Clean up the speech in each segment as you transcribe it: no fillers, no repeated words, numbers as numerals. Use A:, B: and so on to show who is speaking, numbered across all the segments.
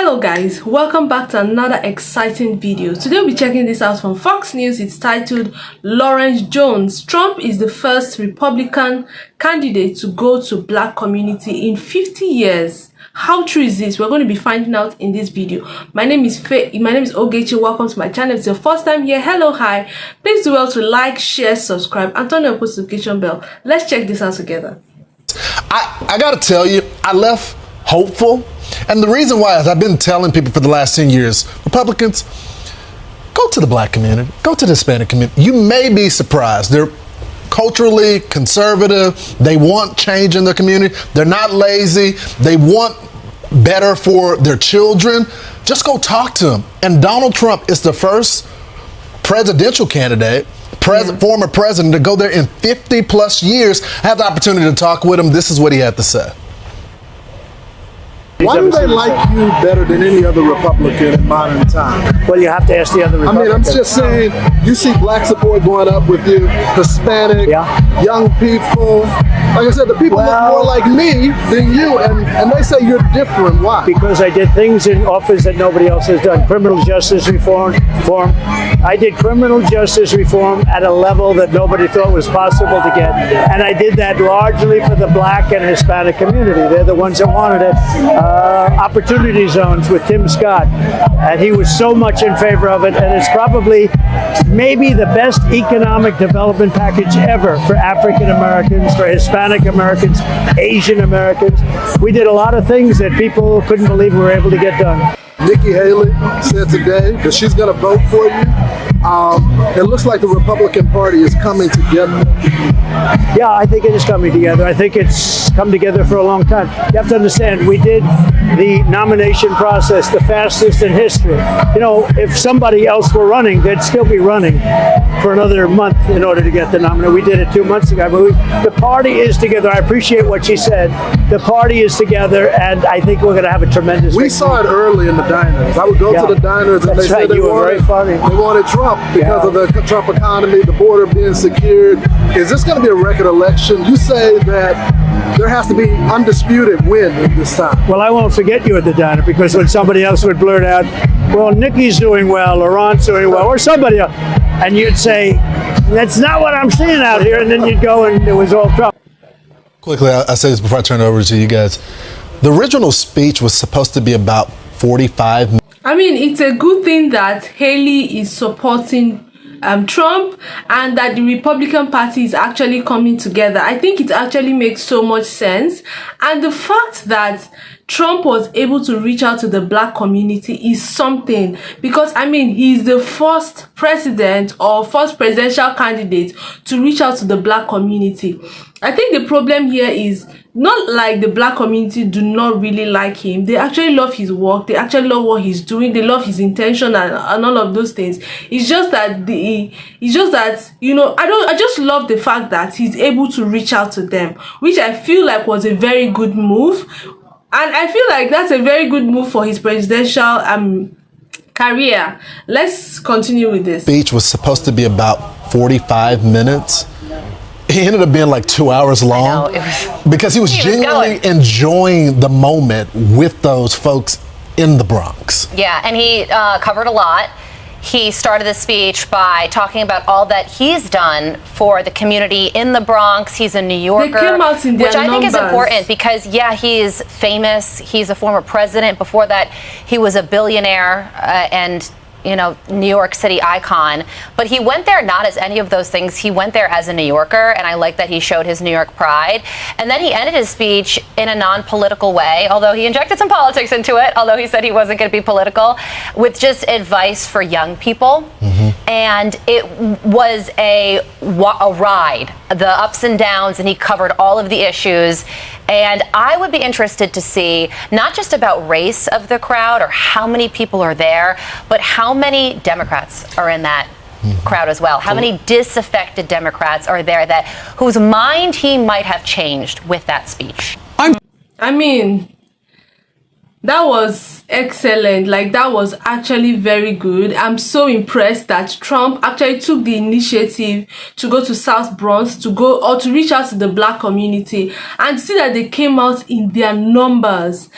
A: Hello guys, welcome back to another exciting video. Today we'll be checking this out from Fox News. It's titled Lawrence Jones, Trump is the first Republican candidate to go to black community in 50 years. How true is this? We're going to be finding out in this video. My name is Ogechi. Welcome to my channel. If it's your first time here, hello, hi. Please do well to like, share, subscribe, and turn on the post notification bell. Let's check this out together.
B: I gotta tell you, I left hopeful. And the reason why is I've been telling people for the last 10 years, Republicans, go to the black community, go to the Hispanic community. You may be surprised. They're culturally conservative. They want change in their community. They're not lazy. They want better for their children. Just go talk to them. And Donald Trump is the first presidential candidate, former president, to go there in 50 plus years. I had the opportunity to talk with him. This is what he had to say.
C: Why do they like you better than any other Republican in modern time?
D: Well, you have to ask the other Republicans.
C: I mean, I'm just saying, you see black support going up with you, Hispanic, young people. Like I said, the people look more like me than you, and they say you're different. Why?
D: Because I did things in office that nobody else has done. Criminal justice reform. I did criminal justice reform at a level that nobody thought was possible to get. And I did that largely for the black and Hispanic community. They're the ones that wanted it. Opportunity zones with Tim Scott, and he was so much in favor of it, and it's probably maybe the best economic development package ever for African Americans, for Hispanic Americans, Asian Americans. We did a lot of things that people couldn't believe we were able to get done.
C: Nikki Haley said today that she's going to vote for you. It looks like the Republican Party is coming together.
D: Yeah, I think it is coming together. I think it's come together for a long time. You have to understand, we did the nomination process the fastest in history. You know, if somebody else were running, they'd still be running for another month in order to get the nomination. We did it 2 months ago. But the party is together. I appreciate what she said. The party is together, and I think we're going to have a tremendous
C: We saw it early in the diners. I would go to the diners, and they said they wanted Trump because of the Trump economy, the border being secured. Is this going to be a record election? You say that there has to be undisputed win this time.
D: Well, I won't forget you at the diner, because when somebody else would blurt out, well, Nikki's doing well, Laurent's doing well, or somebody else, and you'd say, that's not what I'm seeing out here, and then you'd go and it was all Trump.
B: Quickly, I'll say this before I turn it over to you guys. The original speech was supposed to be about 45 minutes.
A: I mean, it's a good thing that Haley is supporting Trump and that the Republican Party is actually coming together. I think it actually makes so much sense. And the fact that Trump was able to reach out to the black community is something, because I mean, he's the first president or first presidential candidate to reach out to the black community. I think the problem here is not like the black community do not really like him. They actually love his work. They actually love what he's doing. They love his intention and all of those things. It's just that you know, I just love the fact that he's able to reach out to them, which I feel like was a very good move. And I feel like that's a very good move for his presidential career. Let's continue with this.
B: Speech was supposed to be about 45 minutes. He ended up being like 2 hours long because he was genuinely enjoying the moment with those folks in the Bronx.
E: Yeah, and he covered a lot. He started the speech by talking about all that he's done for the community in the Bronx. He's a New Yorker, which I think is important because, yeah, he's famous. He's a former president. Before that, he was a billionaire and, you know, New York City icon. But he went there not as any of those things. He went there as a New Yorker, and I like that he showed his New York pride. And then he ended his speech in a non-political way, although he injected some politics into it, although he said he wasn't going to be political, with just advice for young people. And it was a ride, the ups and downs, and he covered all of the issues. And I would be interested to see not just about race of the crowd or how many people are there, but how many Democrats are in that crowd as well. How many disaffected Democrats are there that whose mind he might have changed with that speech?
A: I mean, That was excellent. Like, that was actually very good. I'm so impressed that Trump actually took the initiative to go to South Bronx to go or to reach out to the black community and see that they came out in their numbers.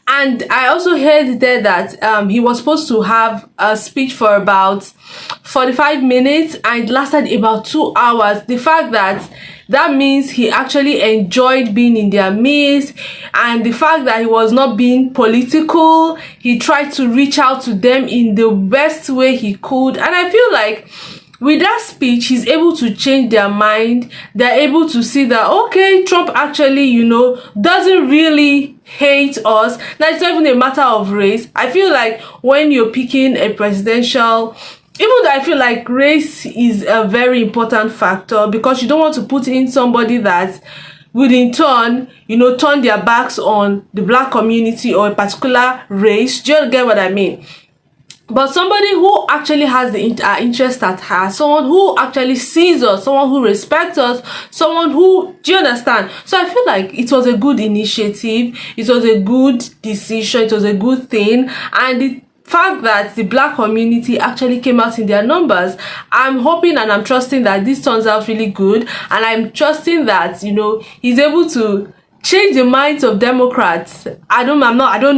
A: And I also heard there that he was supposed to have a speech for about 45 minutes and it lasted about 2 hours. The fact that means he actually enjoyed being in their midst, and the fact that he was not being political, he tried to reach out to them in the best way he could. And I feel like with that speech, he's able to change their mind. They're able to see that, okay, Trump actually, you know, doesn't really hate us. Now, it's not even a matter of race. I feel like when you're picking a presidential, even though I feel like race is a very important factor, because you don't want to put in somebody that would in turn, you know, turn their backs on the black community or a particular race. Do you get what I mean? But somebody who actually has the interest at heart, someone who actually sees us, someone who respects us, someone who, do you understand? So I feel like it was a good initiative, it was a good decision, it was a good thing, and the fact that the black community actually came out in their numbers, I'm hoping and I'm trusting that this turns out really good, and I'm trusting that, you know, he's able to change the minds of Democrats. I don't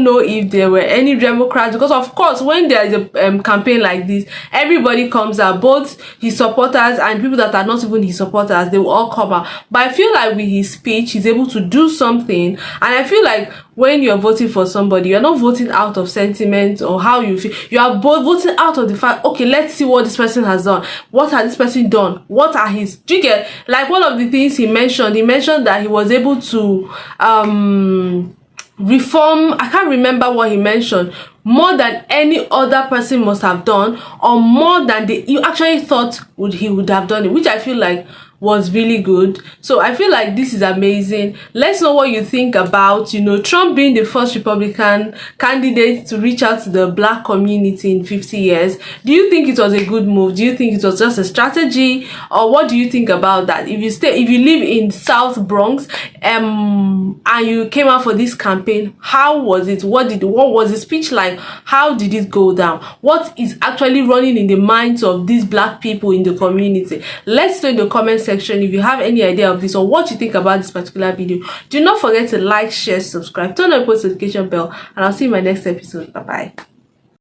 A: know if there were any Democrats, because of course when there is a campaign like this, everybody comes out, both his supporters and people that are not even his supporters, they will all come out. But I feel like with his speech, he's able to do something, and I feel like when you're voting for somebody, you're not voting out of sentiment or how you feel. You are both voting out of the fact, okay, let's see what this person has done. What has this person done? What are his... Do you get? Like, one of the things he mentioned that he was able to reform, I can't remember what he mentioned, more than any other person must have done, or more than you actually thought he would have done it, which I feel like was really good. So I feel like this is amazing. Let's know what you think about, you know, Trump being the first Republican candidate to reach out to the black community in 50 years. Do you think it was a good move? Do you think it was just a strategy? Or what do you think about that? If you live in South Bronx and you came out for this campaign, how was it? What was the speech like? How did it go down? What is actually running in the minds of these black people in the community? Let's know in the comment section if you have any idea of this or what you think about this particular video. Do not forget to like, share, subscribe, turn on the post notification bell, and I'll see you in my next episode. Bye bye.